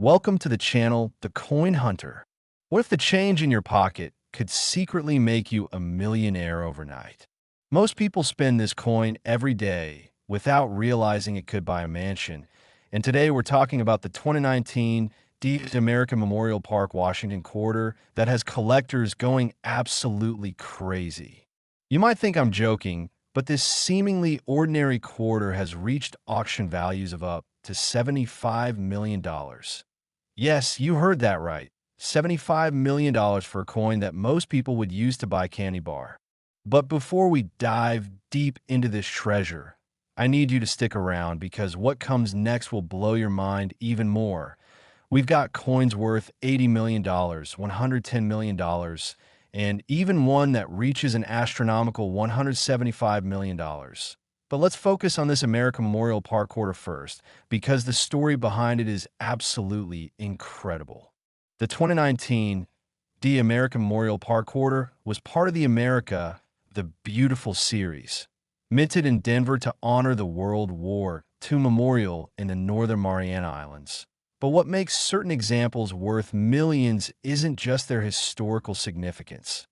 Welcome to the channel, The Coin Hunter. What if the change in your pocket could secretly make you a millionaire overnight? Most people spend this coin every day without realizing it could buy a mansion. And today we're talking about the 2019 American Memorial Park, Washington Quarter that has collectors going absolutely crazy. You might think I'm joking, but this seemingly ordinary quarter has reached auction values of up to $75 million. Yes, you heard that right. $75 million for a coin that most people would use to buy candy bar. But before we dive deep into this treasure, I need you to stick around because what comes next will blow your mind even more. We've got coins worth $80 million, $110 million, and even one that reaches an astronomical $175 million. But let's focus on this American Memorial Park quarter first, because the story behind it is absolutely incredible. The 2019 American Memorial Park quarter was part of the Beautiful series, minted in Denver to honor the World War II memorial in the Northern Mariana Islands. But what makes certain examples worth millions isn't just their historical significance.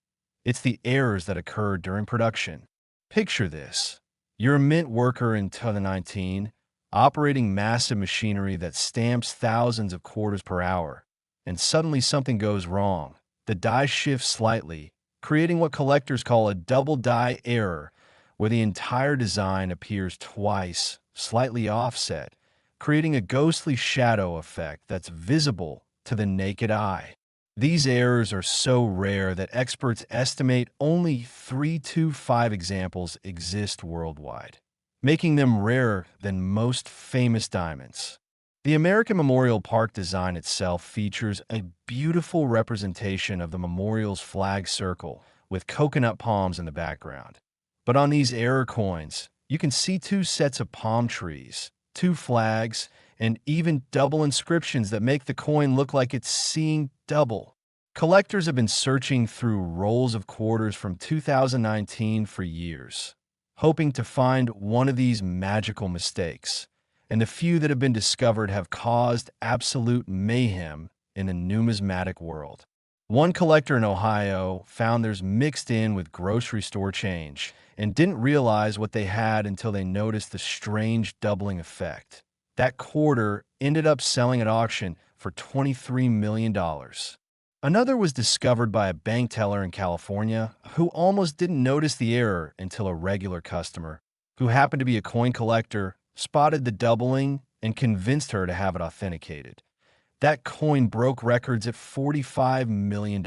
It's the errors that occurred during production. Picture this. You're a mint worker in 2019, operating massive machinery that stamps thousands of quarters per hour, and suddenly something goes wrong. The die shifts slightly, creating what collectors call a double die error, where the entire design appears twice, slightly offset, creating a ghostly shadow effect that's visible to the naked eye. These errors are so rare that experts estimate only 3 to 5 examples exist worldwide, making them rarer than most famous diamonds. The American Memorial Park design itself features a beautiful representation of the memorial's flag circle with coconut palms in the background. But on these error coins, you can see 2 sets of palm trees, 2 flags, and even double inscriptions that make the coin look like it's seeing double. Collectors have been searching through rolls of quarters from 2019 for years, hoping to find one of these magical mistakes, and the few that have been discovered have caused absolute mayhem in the numismatic world. One collector in Ohio found theirs mixed in with grocery store change and didn't realize what they had until they noticed the strange doubling effect. That quarter ended up selling at auction for $23 million. Another was discovered by a bank teller in California who almost didn't notice the error until a regular customer, who happened to be a coin collector, spotted the doubling and convinced her to have it authenticated. That coin broke records at $45 million.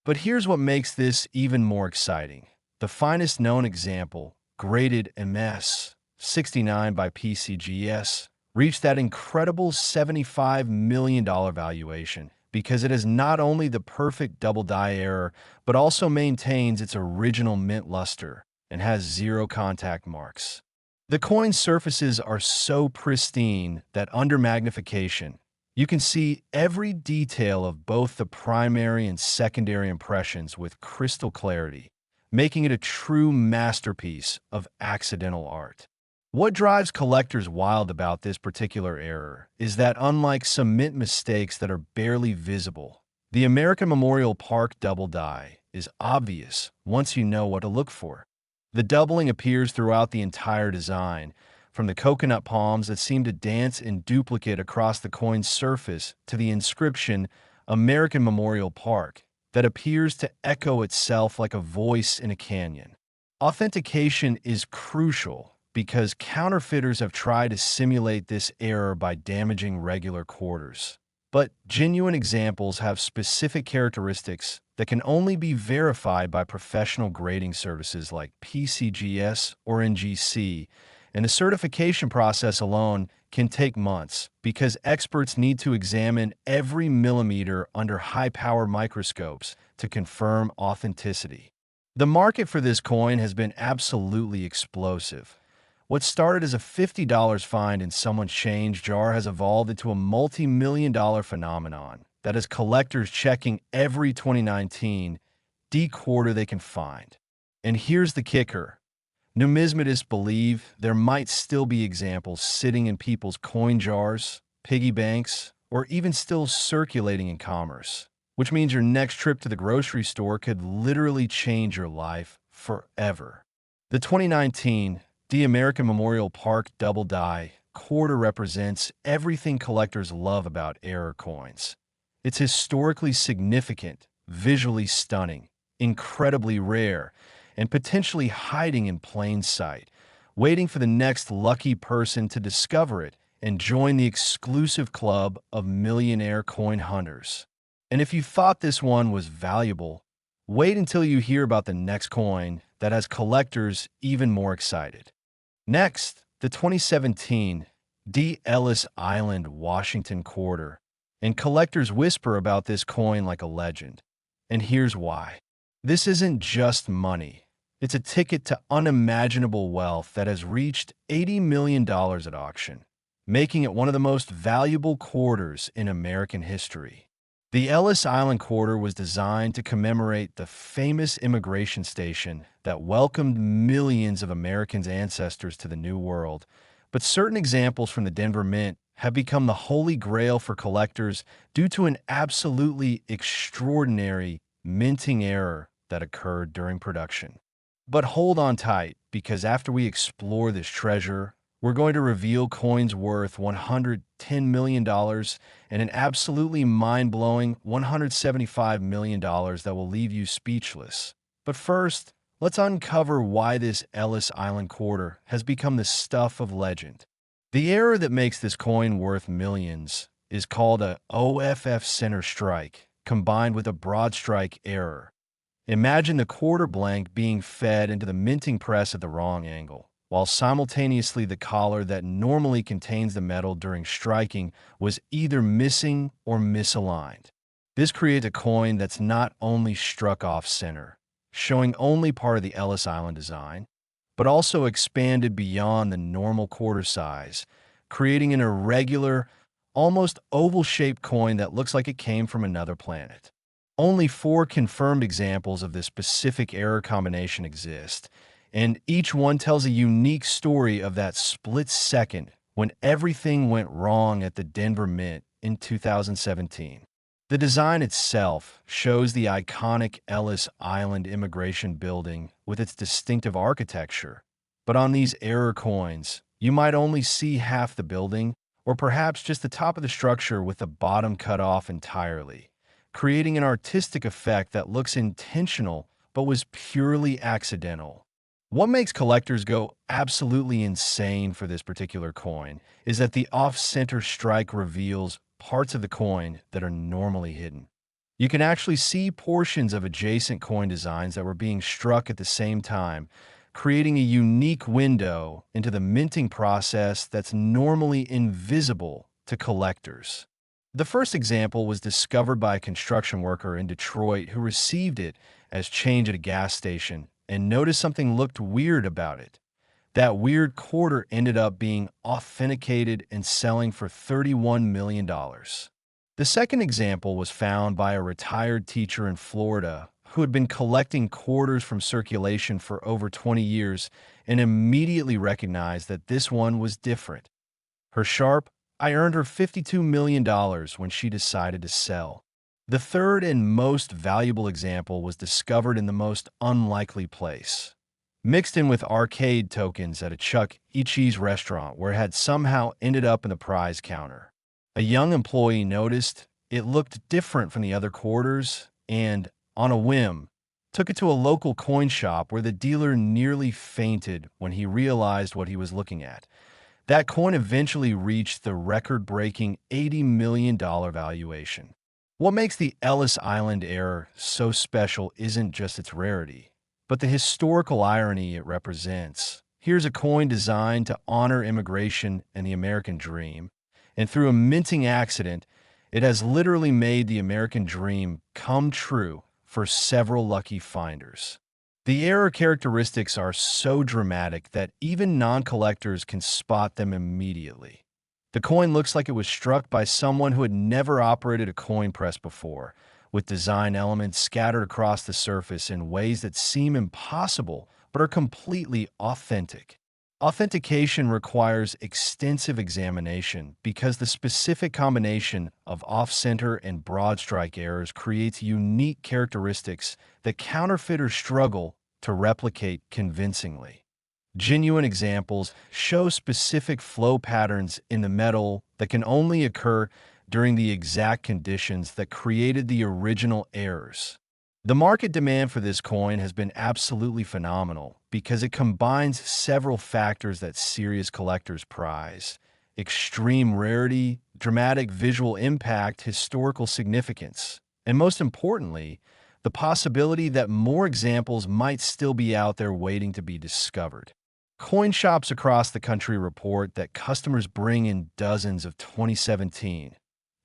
But here's what makes this even more exciting. The finest known example, graded MS 69 by PCGS, reached that incredible $75 million valuation because it is not only the perfect double die error, but also maintains its original mint luster and has 0 contact marks. The coin's surfaces are so pristine that under magnification, you can see every detail of both the primary and secondary impressions with crystal clarity, making it a true masterpiece of accidental art. What drives collectors wild about this particular error is that unlike some mint mistakes that are barely visible, the American Memorial Park double die is obvious once you know what to look for. The doubling appears throughout the entire design, from the coconut palms that seem to dance in duplicate across the coin's surface to the inscription American Memorial Park that appears to echo itself like a voice in a canyon. Authentication is crucial because counterfeiters have tried to simulate this error by damaging regular quarters. But genuine examples have specific characteristics that can only be verified by professional grading services like PCGS or NGC, and the certification process alone can take months because experts need to examine every millimeter under high-power microscopes to confirm authenticity. The market for this coin has been absolutely explosive. What started as a $50 find in someone's change jar has evolved into a multi-million-dollar phenomenon that has collectors checking every 2019 quarter they can find. And here's the kicker. Numismatists believe there might still be examples sitting in people's coin jars, piggy banks, or even still circulating in commerce, which means your next trip to the grocery store could literally change your life forever. The 2019 The American Memorial Park Double Die Quarter represents everything collectors love about error coins. It's historically significant, visually stunning, incredibly rare, and potentially hiding in plain sight, waiting for the next lucky person to discover it and join the exclusive club of millionaire coin hunters. And if you thought this one was valuable, wait until you hear about the next coin that has collectors even more excited. Next, the 2017 Ellis Island Washington Quarter, and collectors whisper about this coin like a legend. And here's why. This isn't just money. It's a ticket to unimaginable wealth that has reached $80 million at auction, making it one of the most valuable quarters in American history. The Ellis Island Quarter was designed to commemorate the famous immigration station that welcomed millions of Americans' ancestors to the New World, but certain examples from the Denver Mint have become the holy grail for collectors due to an absolutely extraordinary minting error that occurred during production. But hold on tight, because after we explore this treasure, we're going to reveal coins worth $110 million and an absolutely mind-blowing $175 million that will leave you speechless. But first, let's uncover why this Ellis Island Quarter has become the stuff of legend. The error that makes this coin worth millions is called a OFF center strike, combined with a broadstrike error. Imagine the quarter blank being fed into the minting press at the wrong angle, while simultaneously the collar that normally contains the metal during striking was either missing or misaligned. This creates a coin that's not only struck off center, showing only part of the Ellis Island design, but also expanded beyond the normal quarter size, creating an irregular, almost oval-shaped coin that looks like it came from another planet. Only 4 confirmed examples of this specific error combination exist, and each one tells a unique story of that split second when everything went wrong at the Denver Mint in 2017. The design itself shows the iconic Ellis Island immigration building with its distinctive architecture, but on these error coins, you might only see half the building, or perhaps just the top of the structure with the bottom cut off entirely, creating an artistic effect that looks intentional but was purely accidental. What makes collectors go absolutely insane for this particular coin is that the off-center strike reveals parts of the coin that are normally hidden. You can actually see portions of adjacent coin designs that were being struck at the same time, creating a unique window into the minting process that's normally invisible to collectors. The first example was discovered by a construction worker in Detroit who received it as change at a gas station and noticed something looked weird about it. That weird quarter ended up being authenticated and selling for $31 million. The second example was found by a retired teacher in Florida who had been collecting quarters from circulation for over 20 years and immediately recognized that this one was different. Her sharp, "I earned her $52 million when she decided to sell." The third and most valuable example was discovered in the most unlikely place. Mixed in with arcade tokens at a Chuck E. Cheese restaurant where it had somehow ended up in the prize counter. A young employee noticed it looked different from the other quarters and, on a whim, took it to a local coin shop where the dealer nearly fainted when he realized what he was looking at. That coin eventually reached the record-breaking $80 million valuation. What makes the Ellis Island error so special isn't just its rarity, but the historical irony it represents. Here's a coin designed to honor immigration and the American dream, and through a minting accident, it has literally made the American dream come true for several lucky finders. The error characteristics are so dramatic that even non-collectors can spot them immediately. The coin looks like it was struck by someone who had never operated a coin press before, with design elements scattered across the surface in ways that seem impossible but are completely authentic. Authentication requires extensive examination because the specific combination of off-center and broad-strike errors creates unique characteristics that counterfeiters struggle to replicate convincingly. Genuine examples show specific flow patterns in the metal that can only occur during the exact conditions that created the original errors. The market demand for this coin has been absolutely phenomenal because it combines several factors that serious collectors prize: extreme rarity, dramatic visual impact, historical significance, and most importantly, the possibility that more examples might still be out there waiting to be discovered. Coin shops across the country report that customers bring in dozens of 2017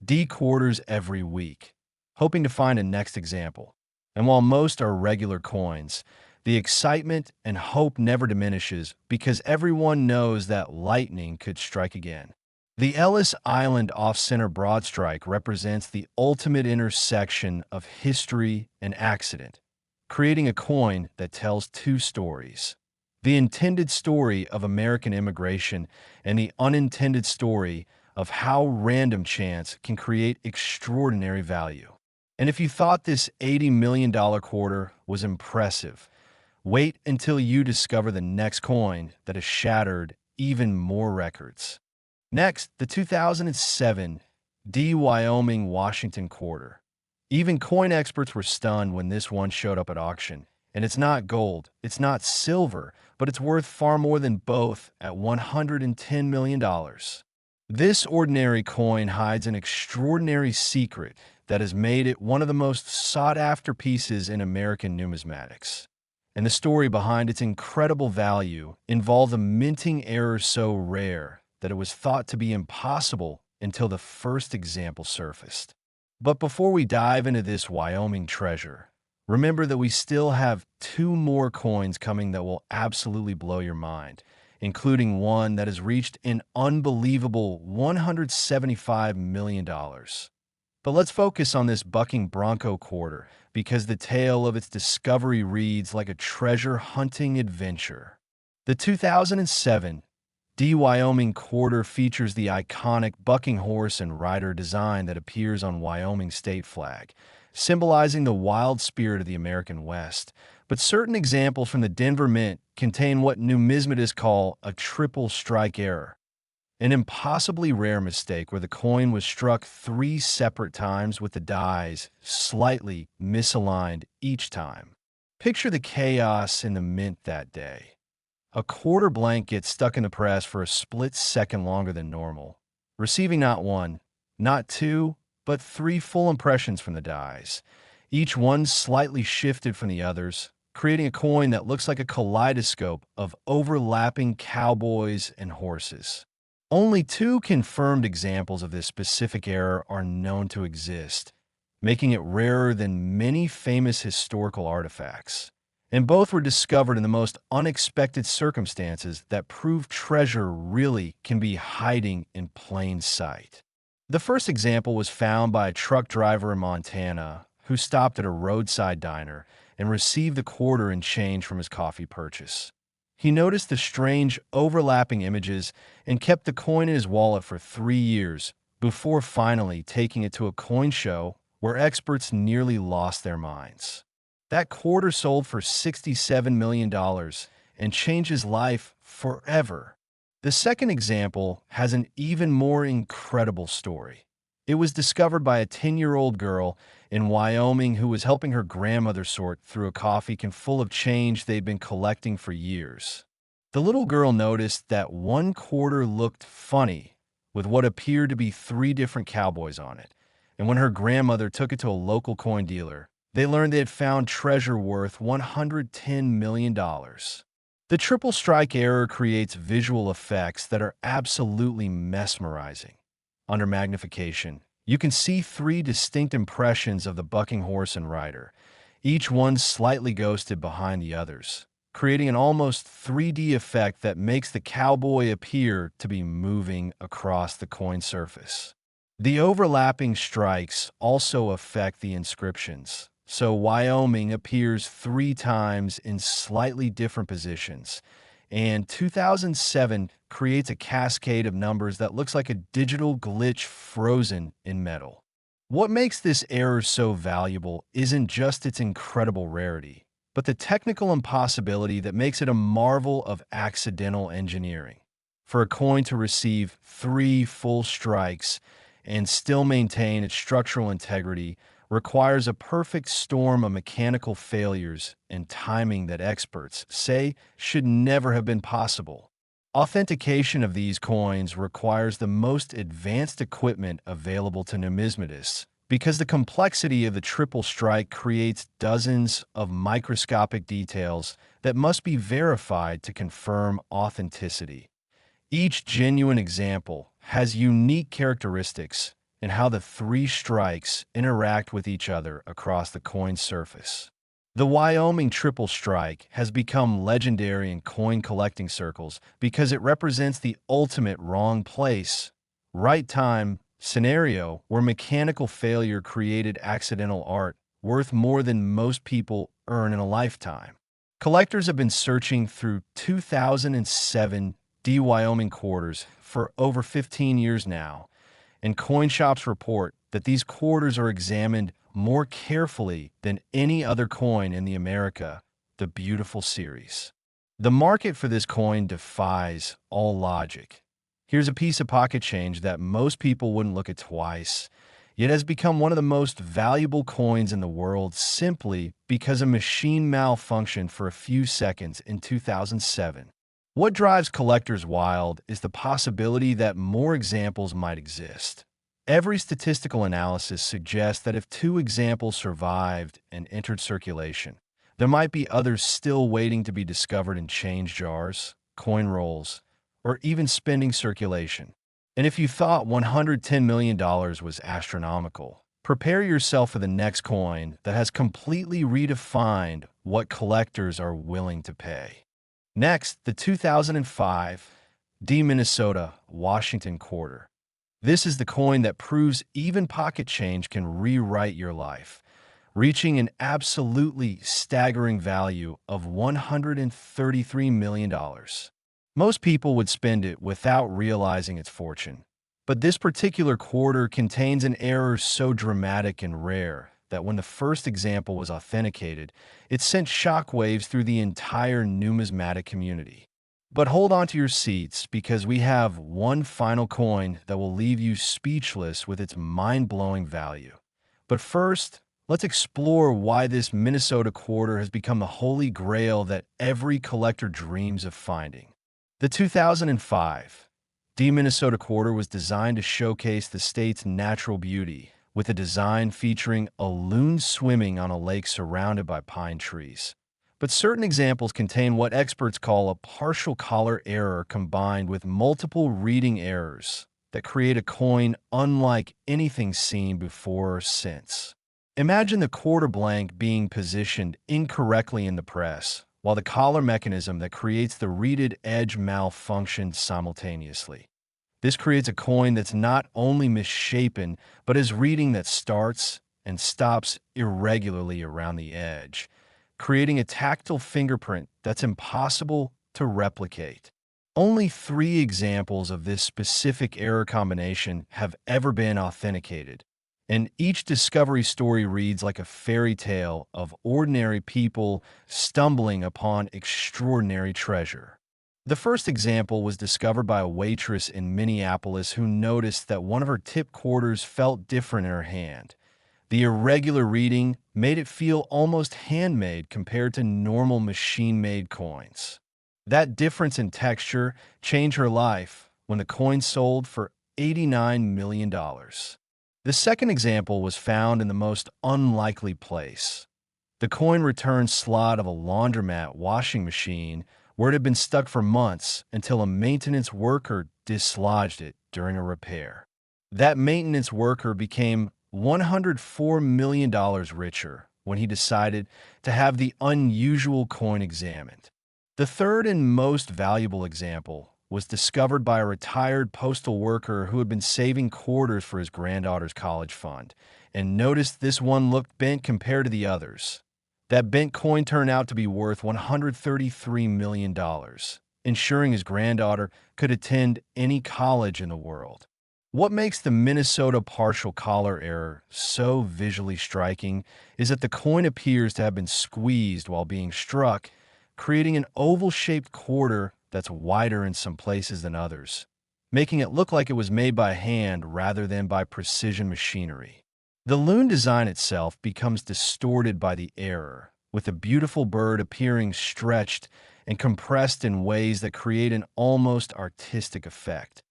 D quarters every week, hoping to find a next example. And while most are regular coins, the excitement and hope never diminishes because everyone knows that lightning could strike again. The Ellis Island off-center broadstrike represents the ultimate intersection of history and accident, creating a coin that tells two stories: the intended story of American immigration and the unintended story of how random chance can create extraordinary value. And if you thought this $80 million quarter was impressive, wait until you discover the next coin that has shattered even more records. Next, the 2007 Wyoming Washington Quarter. Even coin experts were stunned when this one showed up at auction. And it's not gold, it's not silver, but it's worth far more than both at $110 million. This ordinary coin hides an extraordinary secret that has made it one of the most sought-after pieces in American numismatics. And the story behind its incredible value involved a minting error so rare that it was thought to be impossible until the first example surfaced. But before we dive into this Wyoming treasure, remember that we still have two more coins coming that will absolutely blow your mind, including one that has reached an unbelievable $175 million. But let's focus on this bucking bronco quarter because the tale of its discovery reads like a treasure hunting adventure. The 2007 Wyoming Quarter features the iconic bucking horse and rider design that appears on Wyoming state flag, symbolizing the wild spirit of the American West. But certain examples from the Denver Mint contain what numismatists call a triple strike error, an impossibly rare mistake where the coin was struck 3 separate times with the dies slightly misaligned each time. Picture the chaos in the mint that day. A quarter blank gets stuck in the press for a split second longer than normal, receiving not one, not two, but 3 full impressions from the dies, each one slightly shifted from the others, creating a coin that looks like a kaleidoscope of overlapping cowboys and horses. Only 2 confirmed examples of this specific error are known to exist, making it rarer than many famous historical artifacts. And both were discovered in the most unexpected circumstances that prove treasure really can be hiding in plain sight. The first example was found by a truck driver in Montana who stopped at a roadside diner and received the quarter in change from his coffee purchase. He noticed the strange overlapping images and kept the coin in his wallet for 3 years before finally taking it to a coin show where experts nearly lost their minds. That quarter sold for $67 million and changed his life forever. The second example has an even more incredible story. It was discovered by a 10-year-old girl in Wyoming who was helping her grandmother sort through a coffee can full of change they'd been collecting for years. The little girl noticed that one quarter looked funny, with what appeared to be 3 different cowboys on it, and when her grandmother took it to a local coin dealer, they learned they had found treasure worth $110 million. The triple strike error creates visual effects that are absolutely mesmerizing. Under magnification, you can see 3 distinct impressions of the bucking horse and rider, each one slightly ghosted behind the others, creating an almost 3D effect that makes the cowboy appear to be moving across the coin surface. The overlapping strikes also affect the inscriptions, so Wyoming appears 3 times in slightly different positions, and 2007 creates a cascade of numbers that looks like a digital glitch frozen in metal. What makes this error so valuable isn't just its incredible rarity, but the technical impossibility that makes it a marvel of accidental engineering. For a coin to receive 3 full strikes and still maintain its structural integrity requires a perfect storm of mechanical failures and timing that experts say should never have been possible. Authentication of these coins requires the most advanced equipment available to numismatists because the complexity of the triple strike creates dozens of microscopic details that must be verified to confirm authenticity. Each genuine example has unique characteristics in how the 3 strikes interact with each other across the coin's surface. The Wyoming triple strike has become legendary in coin collecting circles because it represents the ultimate wrong place, right time scenario where mechanical failure created accidental art worth more than most people earn in a lifetime. Collectors have been searching through 2007 Wyoming quarters for over 15 years now, and coin shops report that these quarters are examined more carefully than any other coin in the America the Beautiful series. The market for this coin defies all logic. Here's a piece of pocket change that most people wouldn't look at twice, yet has become one of the most valuable coins in the world simply because a machine malfunctioned for a few seconds in 2007. What drives collectors wild is the possibility that more examples might exist. Every statistical analysis suggests that if 2 examples survived and entered circulation, there might be others still waiting to be discovered in change jars, coin rolls, or even spending circulation. And if you thought $110 million was astronomical, prepare yourself for the next coin that has completely redefined what collectors are willing to pay. Next, the 2005 Minnesota Washington Quarter. This is the coin that proves even pocket change can rewrite your life, reaching an absolutely staggering value of $133 million. Most people would spend it without realizing its fortune. But this particular quarter contains an error so dramatic and rare that when the first example was authenticated, it sent shockwaves through the entire numismatic community. But hold on to your seats because we have one final coin that will leave you speechless with its mind-blowing value. But first, let's explore why this Minnesota quarter has become the holy grail that every collector dreams of finding. The 2005 Minnesota quarter was designed to showcase the state's natural beauty, with a design featuring a loon swimming on a lake surrounded by pine trees. But certain examples contain what experts call a partial collar error combined with multiple reading errors that create a coin unlike anything seen before or since. Imagine the quarter blank being positioned incorrectly in the press, while the collar mechanism that creates the reeded edge malfunctions simultaneously. This creates a coin that's not only misshapen, but has reading that starts and stops irregularly around the edge, creating a tactile fingerprint that's impossible to replicate. Only 3 examples of this specific error combination have ever been authenticated, and each discovery story reads like a fairy tale of ordinary people stumbling upon extraordinary treasure. The first example was discovered by a waitress in Minneapolis who noticed that one of her tip quarters felt different in her hand. The irregular reading made it feel almost handmade compared to normal machine-made coins. That difference in texture changed her life when the coin sold for $89 million. The second example was found in the most unlikely place. The coin return slot of a laundromat washing machine where it had been stuck for months until a maintenance worker dislodged it during a repair. That maintenance worker became $104 million richer when he decided to have the unusual coin examined. The third and most valuable example was discovered by a retired postal worker who had been saving quarters for his granddaughter's college fund and noticed this one looked bent compared to the others. That bent coin turned out to be worth $133 million. ensuring his granddaughter could attend any college in the world. What makes the Minnesota partial collar error so visually striking is that the coin appears to have been squeezed while being struck, creating an oval-shaped quarter that's wider in some places than others, making it look like it was made by hand rather than by precision machinery. The loon design itself becomes distorted by the error, with the beautiful bird appearing stretched and compressed in ways that create an almost artistic effect.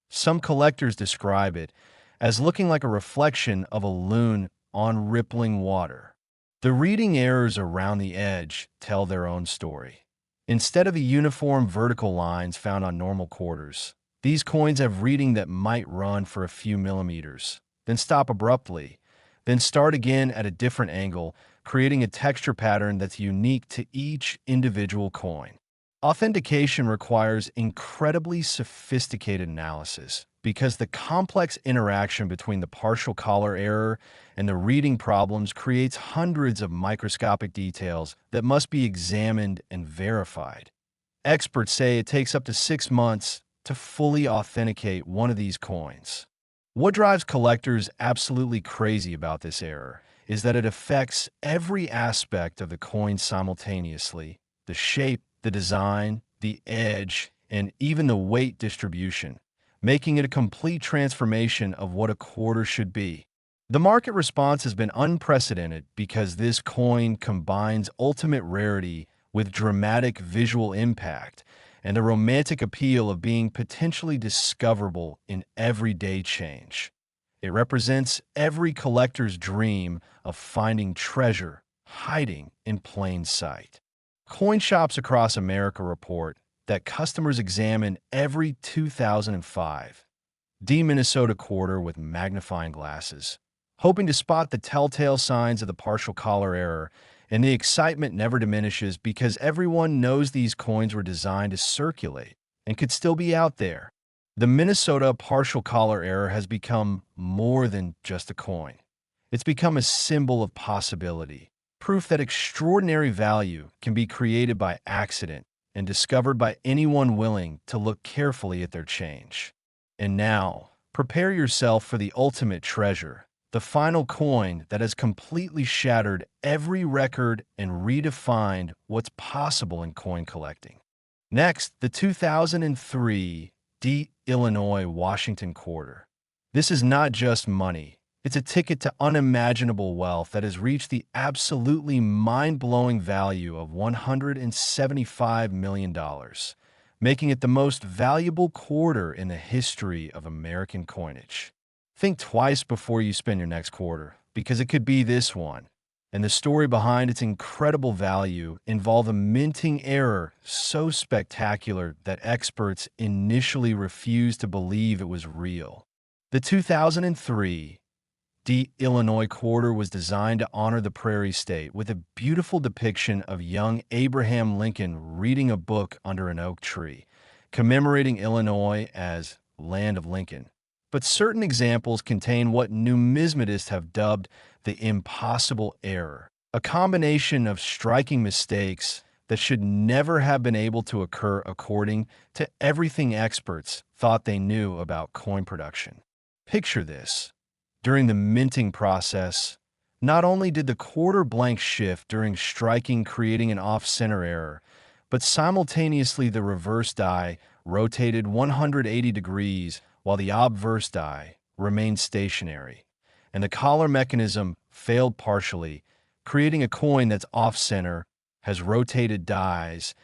Some collectors describe it as looking like a reflection of a loon on rippling water. The reading errors around the edge tell their own story. Instead of the uniform vertical lines found on normal quarters, these coins have reading that might run for a few millimeters, then stop abruptly, then start again at a different angle, creating a texture pattern that's unique to each individual coin. Authentication requires incredibly sophisticated analysis because the complex interaction between the partial collar error and the reading problems creates hundreds of microscopic details that must be examined and verified. Experts say it takes up to 6 months to fully authenticate one of these coins. What drives collectors absolutely crazy about this error is that it affects every aspect of the coin simultaneously: the shape, the design, the edge, and even the weight distribution, making it a complete transformation of what a quarter should be. The market response has been unprecedented because this coin combines ultimate rarity with dramatic visual impact and the romantic appeal of being potentially discoverable in everyday change. It represents every collector's dream of finding treasure hiding in plain sight. Coin shops across America report that customers examine every 2005 Minnesota quarter with magnifying glasses, hoping to spot the telltale signs of the partial collar error, and the excitement never diminishes because everyone knows these coins were designed to circulate and could still be out there. The Minnesota partial collar error has become more than just a coin. It's become a symbol of possibility, proof that extraordinary value can be created by accident and discovered by anyone willing to look carefully at their change. And now, prepare yourself for the ultimate treasure, the final coin that has completely shattered every record and redefined what's possible in coin collecting. Next, the 2003 Illinois Washington Quarter. This is not just money. It's a ticket to unimaginable wealth that has reached the absolutely mind-blowing value of $175 million, making it the most valuable quarter in the history of American coinage. Think twice before you spend your next quarter, because it could be this one. And the story behind its incredible value involved a minting error so spectacular that experts initially refused to believe it was real. The 2003 Illinois Quarter was designed to honor the Prairie State with a beautiful depiction of young Abraham Lincoln reading a book under an oak tree, commemorating Illinois as Land of Lincoln. But certain examples contain what numismatists have dubbed the impossible error, a combination of striking mistakes that should never have been able to occur according to everything experts thought they knew about coin production. Picture this. During the minting process, not only did the quarter blank shift during striking, creating an off-center error, but simultaneously the reverse die rotated 180 degrees while the obverse die remained stationary, and the collar mechanism failed partially, creating a coin that's off-center, has rotated dies,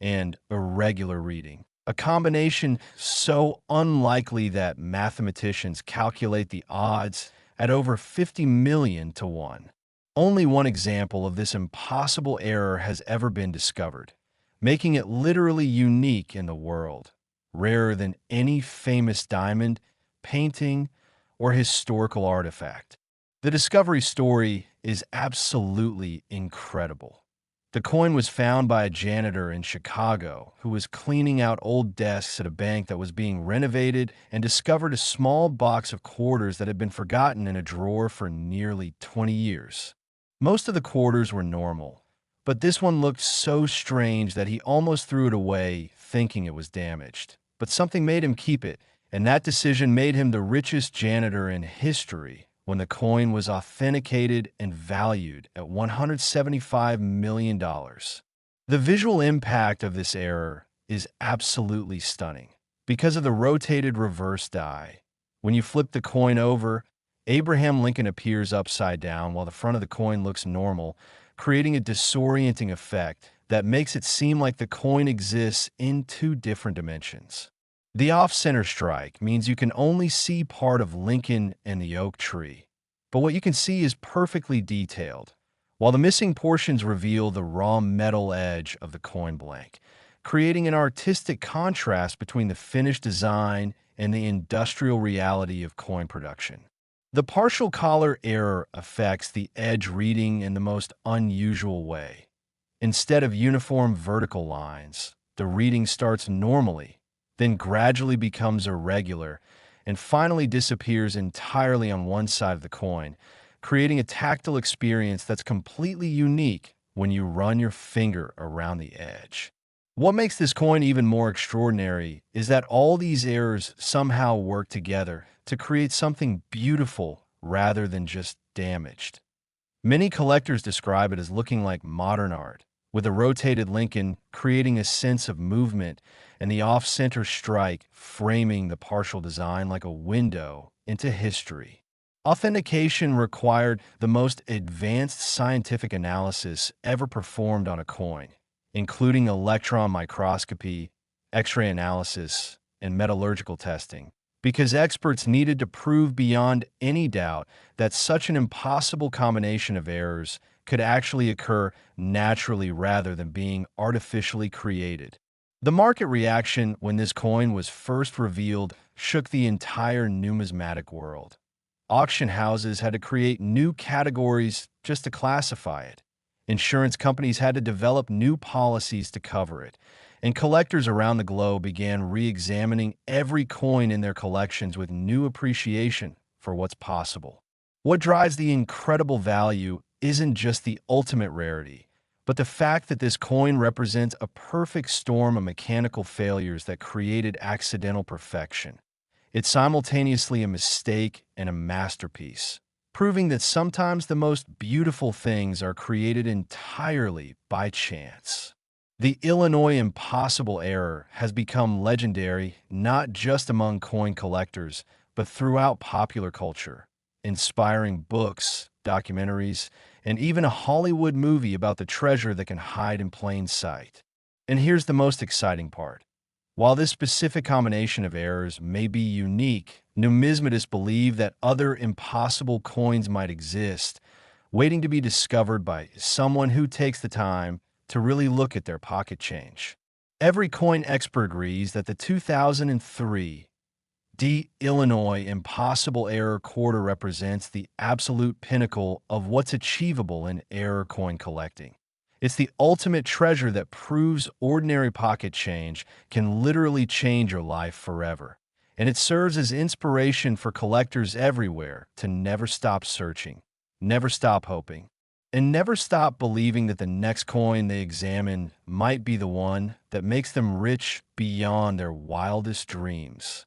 and irregular reading. A combination so unlikely that mathematicians calculate the odds at over 50 million to 1. Only one example of this impossible error has ever been discovered, making it literally unique in the world, rarer than any famous diamond, painting, or historical artifact. The discovery story is absolutely incredible. The coin was found by a janitor in Chicago who was cleaning out old desks at a bank that was being renovated and discovered a small box of quarters that had been forgotten in a drawer for nearly 20 years. Most of the quarters were normal, But this one looked so strange that he almost threw it away, thinking it was damaged. But something made him keep it, and that decision made him the richest janitor in history when the coin was authenticated and valued at $175 million. The visual impact of this error is absolutely stunning. Because of the rotated reverse die, when you flip the coin over, Abraham Lincoln appears upside down while the front of the coin looks normal, creating a disorienting effect that makes it seem like the coin exists in two different dimensions. The off-center strike means you can only see part of Lincoln and the oak tree, but what you can see is perfectly detailed, while the missing portions reveal the raw metal edge of the coin blank, creating an artistic contrast between the finished design and the industrial reality of coin production. The partial collar error affects the edge reading in the most unusual way. Instead of uniform vertical lines, the reading starts normally, then gradually becomes irregular, and finally disappears entirely on one side of the coin, creating a tactile experience that's completely unique when you run your finger around the edge. What makes this coin even more extraordinary is that all these errors somehow work together to create something beautiful rather than just damaged. Many collectors describe it as looking like modern art, with a rotated Lincoln creating a sense of movement and the off-center strike framing the partial design like a window into history. Authentication required the most advanced scientific analysis ever performed on a coin, including electron microscopy, X-ray analysis, and metallurgical testing, because experts needed to prove beyond any doubt that such an impossible combination of errors could actually occur naturally rather than being artificially created. The market reaction when this coin was first revealed shook the entire numismatic world. Auction houses had to create new categories just to classify it. Insurance companies had to develop new policies to cover it, and collectors around the globe began re-examining every coin in their collections with new appreciation for what's possible. What drives the incredible value isn't just the ultimate rarity, but the fact that this coin represents a perfect storm of mechanical failures that created accidental perfection. It's simultaneously a mistake and a masterpiece, proving that sometimes the most beautiful things are created entirely by chance. The Illinois impossible error has become legendary not just among coin collectors, but throughout popular culture, inspiring books, documentaries, and even a Hollywood movie about the treasure that can hide in plain sight. And here's the most exciting part. While this specific combination of errors may be unique, numismatists believe that other impossible coins might exist, waiting to be discovered by someone who takes the time to really look at their pocket change. Every coin expert agrees that the 2003 Illinois Impossible Error Quarter represents the absolute pinnacle of what's achievable in error coin collecting. It's the ultimate treasure that proves ordinary pocket change can literally change your life forever. And it serves as inspiration for collectors everywhere to never stop searching, never stop hoping, and never stop believing that the next coin they examine might be the one that makes them rich beyond their wildest dreams.